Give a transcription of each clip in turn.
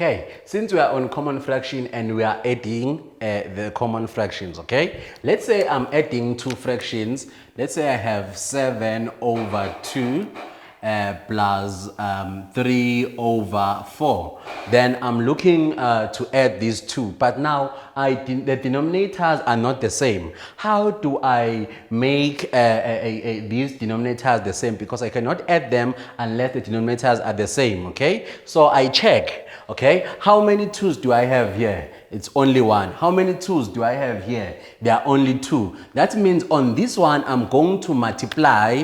Okay, since we are on common fraction and we are adding the common fractions, okay? Let's say I'm adding two fractions. Let's say I have 7 over 2 plus 3 over 4. Then I'm looking to add these two, but now the denominators are not the same. How do I make these denominators the same? Because I cannot add them unless the denominators are the same, okay? So I check. Okay, how many 2's do I have here? It's only 1. How many 2's do I have here? There are only 2. That means on this one, I'm going to multiply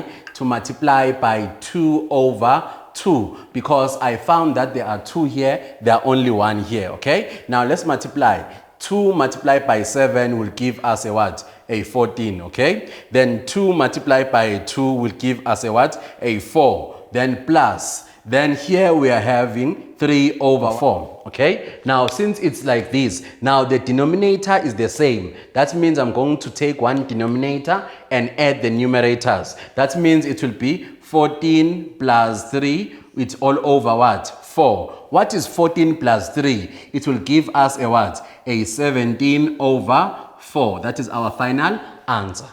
by 2 over 2 because I found that there are 2 here, there are only 1 here, okay? Now let's multiply. 2 multiplied by 7 will give us a what? A 14, okay? Then 2 multiplied by 2 will give us a what? A 4. Then plus. Then here we are having 3 over 4, okay? Now, since it's like this, now the denominator is the same. That means I'm going to take one denominator and add the numerators. That means it will be 14 plus 3, it's all over what? 4. What is 14 plus 3? It will give us a what? A 17 over 4. That is our final answer.